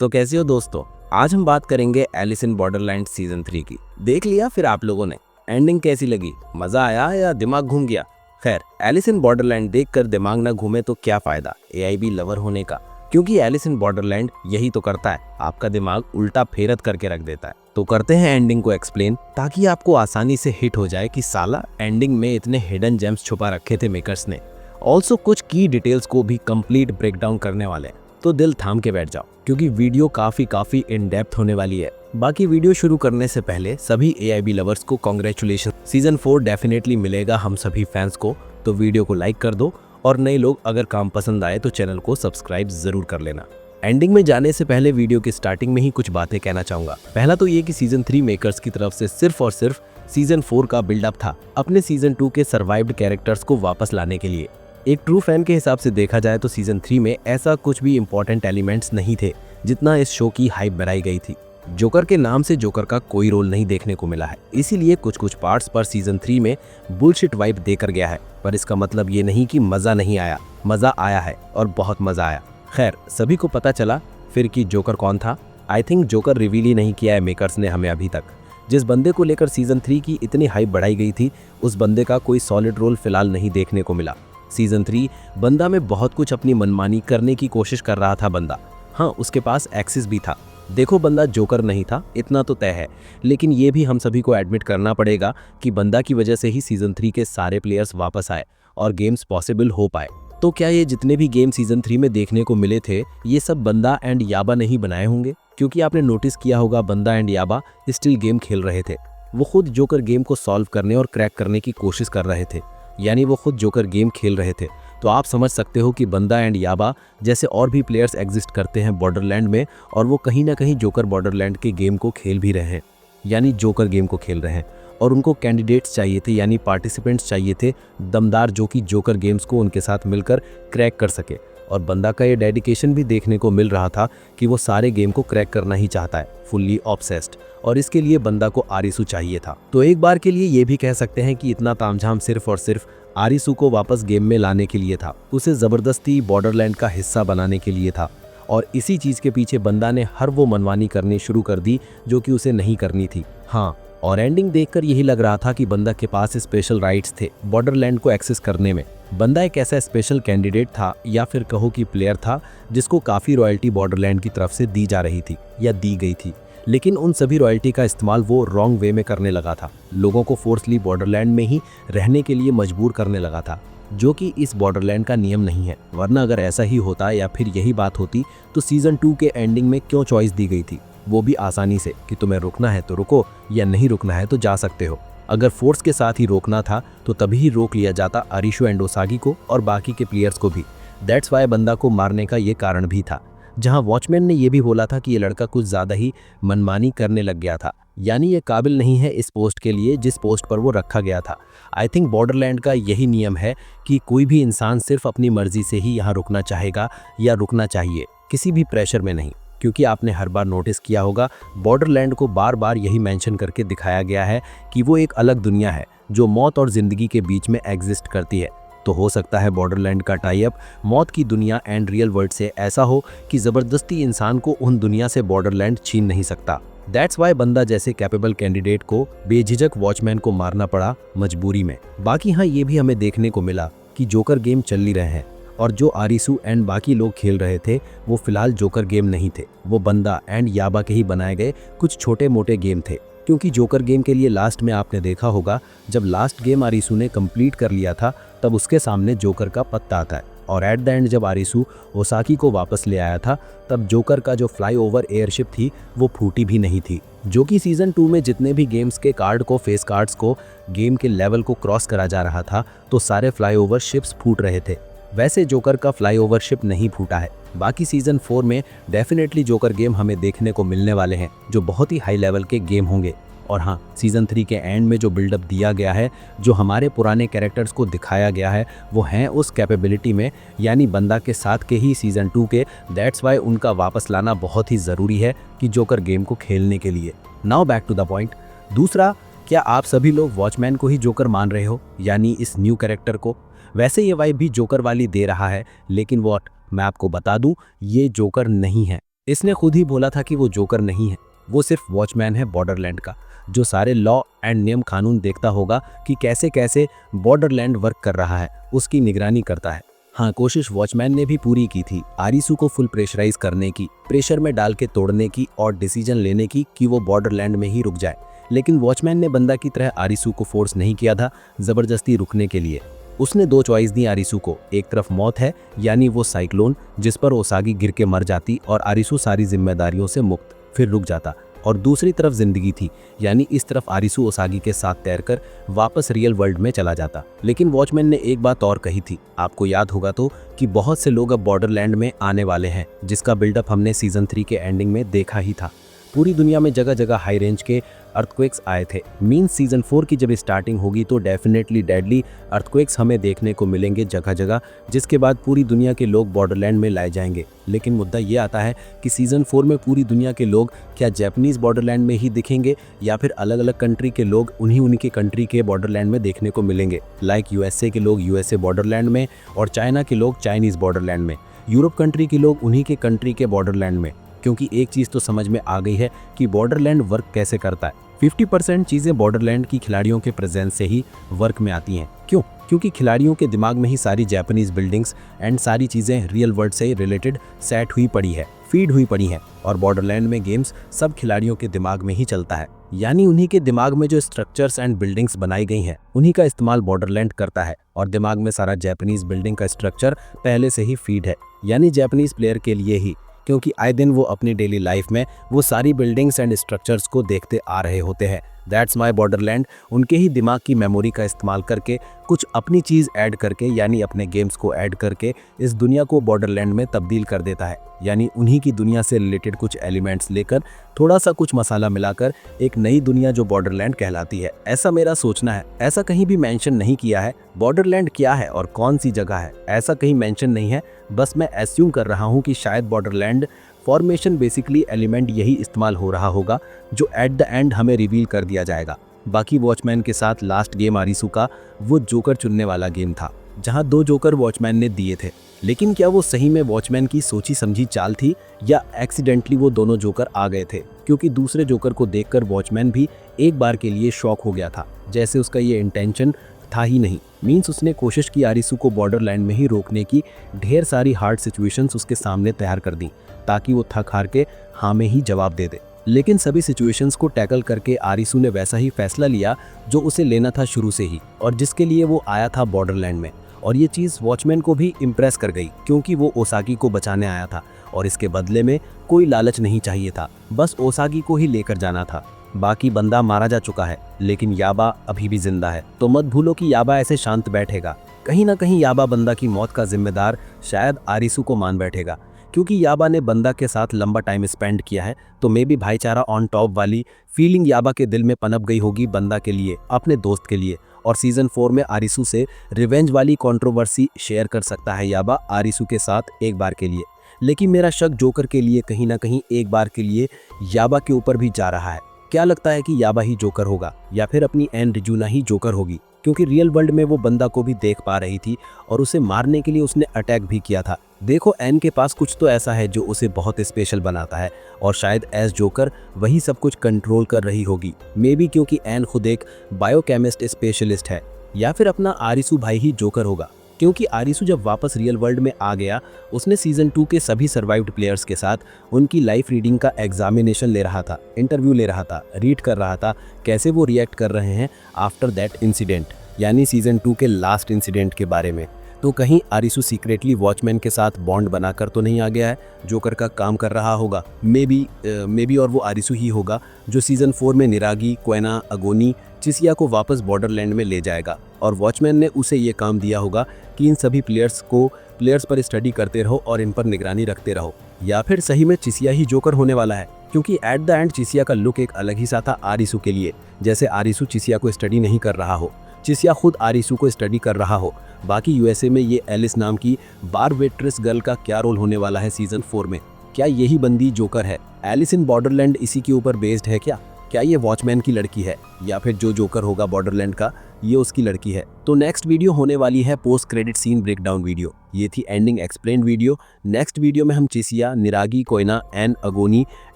तो कैसे हो दोस्तों। आज हम बात करेंगे एलिस इन बॉर्डरलैंड सीजन 3 की। देख लिया फिर आप लोगों ने? एंडिंग कैसी लगी? मजा आया या दिमाग घूम गया? खैर, एलिस इन बॉर्डरलैंड देखकर दिमाग ना घूमे तो क्या फायदा एआईबी लवर होने का, क्योंकि एलिस इन बॉर्डरलैंड यही तो करता है, आपका दिमाग उल्टा फेरत करके रख देता है। तो करते हैं एंडिंग को एक्सप्लेन, ताकि आपको आसानी से हिट हो जाए कि साला एंडिंग में इतने हिडन जेम्स छुपा रखे थे मेकर्स ने। ऑल्सो कुछ की डिटेल्स को भी कंप्लीट ब्रेकडाउन करने वाले हैं, तो दिल थाम के बैठ जाओ, क्योंकि वीडियो काफी इन डेप्थ होने वाली है। बाकी वीडियो शुरू करने से पहले सभी एआईबी लवर्स को कांग्रेचुलेशन। सीजन 4 डेफिनेटली मिलेगा हम सभी फैंस को, तो वीडियो को लाइक कर दो और नए लोग अगर काम पसंद आए तो चैनल को सब्सक्राइब जरूर कर लेना। एंडिंग में जाने से पहले वीडियो की स्टार्टिंग में ही कुछ बातें कहना चाहूंगा। पहला तो ये कि सीजन 3 मेकर्स की तरफ से सिर्फ और सिर्फ सीजन 4 का बिल्डअप था, अपने सीजन 2 के सर्वाइव्ड कैरेक्टर्स को वापस लाने के लिए। एक ट्रू फैन के हिसाब से देखा जाए तो सीजन 3 में ऐसा कुछ भी इंपॉर्टेंट एलिमेंट्स नहीं थे जितना इस शो की हाइप बढ़ाई गई थी। जोकर के नाम से जोकर का कोई रोल नहीं देखने को मिला है, इसीलिए कुछ पार्ट्स पर सीजन 3 में बुलशिट वाइब देकर गया है। पर इसका मतलब ये नहीं कि मजा नहीं आया, मजा आया है और बहुत मजा आया। खैर, सभी को पता चला फिर कि जोकर कौन था। आई थिंक जोकर रिवील ही नहीं किया है मेकर्स ने हमें अभी तक। जिस बंदे को लेकर सीजन 3 की इतनी हाइप बढ़ाई गई थी, उस बंदे का कोई सॉलिड रोल फिलहाल नहीं देखने को मिला। सीजन 3 बंदा में बहुत कुछ अपनी मनमानी करने की कोशिश कर रहा था बंदा। हाँ, उसके पास एक्सेस भी था। देखो, बंदा जोकर नहीं था, इतना तो तय है, लेकिन ये भी हम सभी को एडमिट करना पड़ेगा कि बंदा की वजह से ही सीजन 3 के सारे प्लेयर्स वापस आए और गेम्स पॉसिबल हो पाए। तो क्या ये जितने भी गेम सीजन 3 में देखने को मिले थे, ये सब बंदा एंड याबा नहीं बनाए होंगे? क्योंकि आपने नोटिस किया होगा बंदा एंड याबा स्टिल गेम खेल रहे थे। वो खुद जोकर गेम को सॉल्व करने और क्रैक करने की कोशिश कर रहे थे, यानी वो खुद जोकर गेम खेल रहे थे। तो आप समझ सकते हो कि बंदा एंड याबा जैसे और भी प्लेयर्स एग्जिस्ट करते हैं बॉर्डरलैंड में, और वो कहीं ना कहीं जोकर बॉर्डरलैंड के गेम को खेल भी रहे हैं, यानी जोकर गेम को खेल रहे हैं। और उनको कैंडिडेट्स चाहिए थे, यानी पार्टिसिपेंट्स चाहिए थे दमदार, जो कि जोकर गेम्स को उनके साथ मिलकर क्रैक कर सके। और बंदा का ये डेडिकेशन भी देखने को मिल रहा था कि वो सारे गेम को क्रैक करना ही चाहता है, फुल्ली ऑब्सेस्ड। और इसके लिए बंदा को आरिसू चाहिए था। तो एक बार के लिए ये भी कह सकते हैं कि इतना तामझाम सिर्फ और सिर्फ आरिसू को वापस गेम में लाने के लिए था, उसे जबरदस्ती बॉर्डरलैंड का हिस्सा बनाने के लिए था। और इसी चीज के पीछे बंदा ने हर वो मनमानी करनी शुरू कर दी जो कि उसे नहीं करनी थी। हाँ, और एंडिंग देखकर यही लग रहा था कि बंदा के पास स्पेशल राइट्स थे बॉर्डरलैंड को एक्सेस करने में। बंदा एक ऐसा स्पेशल कैंडिडेट था, या फिर कहो कि प्लेयर था, जिसको काफी रॉयल्टी बॉर्डरलैंड की तरफ से दी जा रही थी या दी गई थी। लेकिन उन सभी रॉयल्टी का इस्तेमाल वो रॉन्ग वे में करने लगा था, लोगों को फोर्सली बॉर्डरलैंड में ही रहने के लिए मजबूर करने लगा था, जो कि इस बॉर्डरलैंड का नियम नहीं है। वरना अगर ऐसा ही होता या फिर यही बात होती तो सीजन 2 के एंडिंग में क्यों चॉइस दी गई थी, वो भी आसानी से, कि तुम्हें रुकना है तो रुको या नहीं रुकना है तो जा सकते हो। अगर फोर्स के साथ ही रोकना था तो तभी ही रोक लिया जाता अरिशु एंड ओसागी को और बाकी के प्लेयर्स को भी। दैट्स वाई बंदा को मारने का ये कारण भी था। जहां वॉचमैन ने यह भी बोला था कि ये लड़का कुछ ज्यादा ही मनमानी करने लग गया था, यानी ये काबिल नहीं है इस पोस्ट के लिए जिस पोस्ट पर वो रखा गया था। आई थिंक बॉर्डरलैंड का यही नियम है कि कोई भी इंसान सिर्फ अपनी मर्जी से ही यहाँ रुकना चाहेगा या रुकना चाहिए, किसी भी प्रेशर में नहीं। क्योंकि आपने हर बार नोटिस किया होगा बॉर्डरलैंड को बार बार यही मेंशन करके दिखाया गया है कि वो एक अलग दुनिया है जो मौत और जिंदगी के बीच में एग्जिस्ट करती है। तो हो सकता है बॉर्डरलैंड का टाई अप मौत की दुनिया एंड रियल वर्ल्ड से ऐसा हो कि जबरदस्ती इंसान को उन दुनिया से बॉर्डरलैंड छीन नहीं सकता। दैट्स वाई बंदा जैसे कैपेबल कैंडिडेट को बेझिझक वॉचमैन को मारना पड़ा मजबूरी में। बाकी हाँ, ये भी हमें देखने को मिला कि जोकर गेम चल ही रहे हैं, और जो आरिसू एंड बाकी लोग खेल रहे थे वो फिलहाल जोकर गेम नहीं थे, वो बंदा एंड याबा के ही बनाए गए कुछ छोटे मोटे गेम थे। क्योंकि जोकर गेम के लिए लास्ट में आपने देखा होगा जब लास्ट गेम आरिसू ने कंप्लीट कर लिया था, तब उसके सामने जोकर का पत्ता आता है, और एट द एंड जब आरिसू ओसाकी को वापस ले आया था तब जोकर का जो फ्लाईओवर एयरशिप थी वो फूटी भी नहीं थी। जो कि सीजन 2 में जितने भी गेम्स के कार्ड को, फेस कार्ड्स को गेम के लेवल को क्रॉस करा जा रहा था तो सारे फ्लाईओवर शिप्स फूट रहे थे। वैसे जोकर का फ्लाईओवर शिप नहीं फूटा है। बाकी सीजन 4 में डेफिनेटली जोकर गेम हमें देखने को मिलने वाले हैं जो बहुत ही हाई लेवल के गेम होंगे। और हाँ, सीजन 3 के एंड में जो बिल्डअप दिया गया है, जो हमारे पुराने कैरेक्टर्स को दिखाया गया है, वो हैं उस कैपेबिलिटी में, यानी बंदा के साथ के ही सीजन 2 के। दैट्स वाई उनका वापस लाना बहुत ही ज़रूरी है कि जोकर गेम को खेलने के लिए। Now back to the point. दूसरा, क्या आप सभी लोग वॉचमैन को ही जोकर मान रहे हो, यानी इस न्यू कैरेक्टर को? वैसे ये वाइब भी जोकर वाली दे रहा है, लेकिन वॉट मैं आपको बता दूं, ये जोकर नहीं है। इसने खुद ही बोला था कि वो जोकर नहीं है, वो सिर्फ वॉचमैन है बॉर्डरलैंड का, जो सारे लॉ एंड नियम कानून देखता होगा कि कैसे कैसे बॉर्डरलैंड वर्क कर रहा है, उसकी निगरानी करता है। हाँ, कोशिश वॉचमैन ने भी पूरी की थी आरिसू को फुल प्रेशराइज करने की, प्रेशर में डाल के तोड़ने की और डिसीजन लेने की कि वो बॉर्डरलैंड में ही रुक जाए। लेकिन वॉचमैन ने बंदा की तरह आरिसू को फोर्स नहीं किया था जबरदस्ती रुकने के लिए। उसने दो चॉइस दी आरिसू को, एक तरफ मौत है यानी वो साइक्लोन जिस पर ओसागी गिर के मर जाती और आरिसू सारी जिम्मेदारियों से मुक्त फिर रुक जाता, और दूसरी तरफ जिंदगी थी यानी इस तरफ आरिसू ओसागी के साथ तैरकर वापस रियल वर्ल्ड में चला जाता। लेकिन वॉचमैन ने एक बात और कही थी, आपको याद होगा तो, कि बहुत से लोग अब बॉर्डरलैंड में आने वाले हैं, जिसका बिल्डअप हमने सीजन 3 के एंडिंग में देखा ही था। पूरी दुनिया में जगह जगह हाई रेंज के अर्थक्वेक्स आए थे। मीन्स सीजन 4 की जब स्टार्टिंग होगी तो डेफिनेटली डेडली अर्थक्वेक्स हमें देखने को मिलेंगे जगह जगह, जिसके बाद पूरी दुनिया के लोग बॉर्डरलैंड में लाए जाएंगे। लेकिन मुद्दा ये आता है कि सीजन 4 में पूरी दुनिया के लोग क्या जापानीज बॉर्डरलैंड में ही दिखेंगे या फिर अलग अलग कंट्री के लोग उन्हीं के कंट्री के बॉर्डरलैंड में देखने को मिलेंगे। लाइक यूएसए के लोग यूएसए बॉर्डरलैंड में और चाइना के लोग चाइनीज बॉर्डरलैंड में, यूरोप कंट्री के लोग उन्हीं के कंट्री के बॉर्डरलैंड में। क्योंकि एक चीज़ तो समझ में आ गई है कि बॉर्डरलैंड वर्क कैसे करता है। 50% चीज़ें बॉर्डरलैंड की खिलाड़ियों के प्रेजेंस से ही वर्क में आती हैं। क्यों? क्योंकि खिलाड़ियों के दिमाग में ही सारी जापानीज बिल्डिंग्स एंड सारी चीज़ें रियल वर्ल्ड से रिलेटेड सेट हुई पड़ी है, फीड हुई पड़ी हैं, और बॉर्डरलैंड में गेम्स सब खिलाड़ियों के दिमाग में ही चलता है। यानी उन्हीं के दिमाग में जो स्ट्रक्चर्स एंड बिल्डिंग्स बनाई गई हैं उन्हीं का इस्तेमाल बॉर्डरलैंड करता है, और दिमाग में सारा जापानीज बिल्डिंग का स्ट्रक्चर पहले से ही फीड है, यानी जापानीज प्लेयर के लिए ही, क्योंकि आए दिन वो अपनी डेली लाइफ में वो सारी बिल्डिंग्स एंड स्ट्रक्चर्स को देखते आ रहे होते हैं। दैट्स माई बॉर्डरलैंड उनके ही दिमाग की मेमोरी का इस्तेमाल करके कुछ अपनी चीज़ ऐड करके यानी अपने गेम्स को ऐड करके इस दुनिया को बॉर्डरलैंड में तब्दील कर देता है। यानी उन्हीं की दुनिया से रिलेटेड कुछ एलिमेंट्स लेकर थोड़ा सा कुछ मसाला मिलाकर एक नई दुनिया जो बॉर्डरलैंड कहलाती है, ऐसा मेरा सोचना है। ऐसा कहीं भी मेंशन नहीं किया है बॉर्डरलैंड क्या है और कौन सी जगह है, ऐसा कहीं मेंशन नहीं है। बस मैं एस्यूम कर रहा हूँ कि शायद बॉर्डरलैंड फॉर्मेशन बेसिकली एलिमेंट यही इस्तेमाल हो रहा होगा जो एट द एंड हमें रिवील कर दिया जाएगा। बाकी वॉचमैन के साथ लास्ट गेम आरिसू का वो जोकर चुनने वाला गेम था, जहां 2 जोकर वॉचमैन ने दिए थे। लेकिन क्या वो सही में वॉचमैन की सोची समझी चाल थी या एक्सीडेंटली वो दोनों जोकर आ गए थे? क्योंकि दूसरे जोकर को देखकर वॉचमैन भी एक बार के लिए शॉक हो गया था, जैसे उसका ये इंटेंशन था ही नहीं। मीन्स उसने कोशिश की आरिसू को बॉर्डरलैंड में ही रोकने की, ढेर सारी हार्ड सिचुएशंस उसके सामने तैयार कर दी ताकि वो थक हार के हाँ में ही जवाब दे दे। लेकिन सभी सिचुएशंस को टैकल करके आरिसू ने वैसा ही फैसला लिया जो उसे लेना था शुरू से ही, और जिसके लिए वो आया था बॉर्डरलैंड में। और ये चीज़ वॉचमैन को भी इम्प्रेस कर गई, क्योंकि वो ओसागी को बचाने आया था और इसके बदले में कोई लालच नहीं चाहिए था, बस ओसागी को ही लेकर जाना था। बाकी बंदा मारा जा चुका है लेकिन याबा अभी भी जिंदा है, तो मत भूलो कि याबा ऐसे शांत बैठेगा। कहीं ना कहीं याबा बंदा की मौत का जिम्मेदार शायद आरिसू को मान बैठेगा, क्योंकि याबा ने बंदा के साथ लंबा टाइम स्पेंड किया है, तो मे भी भाईचारा ऑन टॉप वाली फीलिंग याबा के दिल में पनप गई होगी बंदा के लिए, अपने दोस्त के लिए। और सीजन 4 में आरिसू से रिवेंज वाली कंट्रोवर्सी शेयर कर सकता है याबा आरिसू के साथ एक बार के लिए। लेकिन मेरा शक जोकर के लिए कहीं ना कहीं एक बार के लिए याबा के ऊपर भी जा रहा है। क्या लगता है कि याबा ही जोकर होगा या फिर अपनी एन रिजुना ही जोकर होगी? क्योंकि रियल वर्ल्ड में वो बंदा को भी देख पा रही थी और उसे मारने के लिए उसने अटैक भी किया था। देखो, एन के पास कुछ तो ऐसा है जो उसे बहुत स्पेशल बनाता है, और शायद एज जोकर वही सब कुछ कंट्रोल कर रही होगी। मे बी क्योंकि एन खुद एक बायोकेमिस्ट स्पेशलिस्ट है, या फिर अपना आरिसू भाई ही जोकर होगा। क्योंकि आरिसू जब वापस रियल वर्ल्ड में आ गया, उसने सीजन 2 के सभी सर्वाइव्ड प्लेयर्स के साथ उनकी लाइफ रीडिंग का एग्जामिनेशन ले रहा था, इंटरव्यू ले रहा था, रीड कर रहा था कैसे वो रिएक्ट कर रहे हैं आफ्टर दैट इंसिडेंट, यानी सीजन 2 के लास्ट इंसिडेंट के बारे में। तो कहीं आरिसू सीक्रेटली वॉचमैन के साथ बॉन्ड बनाकर तो नहीं आ गया है, जोकर का काम कर रहा होगा। मे बी और वो आरिसू ही होगा जो सीजन 4 में निरागी, क्वेना, अगोनी, चिसिया को वापस बॉर्डरलैंड में ले जाएगा, और वॉचमैन ने उसे ये काम दिया होगा कि इन सभी प्लेयर्स पर स्टडी करते रहो और इन पर निगरानी रखते रहो। या फिर सही में चिसिया ही जोकर होने वाला है, क्योंकि एट द एंड चिसिया का लुक एक अलग ही सा था आरिसू के लिए, जैसे आरिसू चिसिया को स्टडी नहीं कर रहा हो, चिसिया खुद आरिसू को स्टडी कर रहा हो। बाकी यूएसए में ये एलिस नाम की बार वेट्रेस गर्ल का क्या रोल होने वाला है सीजन 4 में? क्या यही बंदी जोकर है? एलिस इन बॉर्डरलैंड इसी के ऊपर बेस्ड है क्या? क्या ये वॉचमैन की लड़की है या फिर जो जोकर होगा बॉर्डरलैंड का ये उसकी लड़की है। तो नेक्स्ट वीडियो होने वाली है post credit scene breakdown video. ये थी ending explain video. Next video में हम Chishiya, Niragi, Kuina, Ann Aguni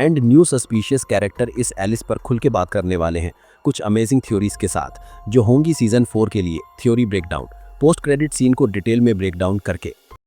and new suspicious character इस एलिस पर खुल के बात करने वाले हैं, कुछ अमेजिंग थ्योरीज के साथ जो होंगी सीजन 4 के लिए theory breakdown, post credit scene को डिटेल में ब्रेकडाउन करके।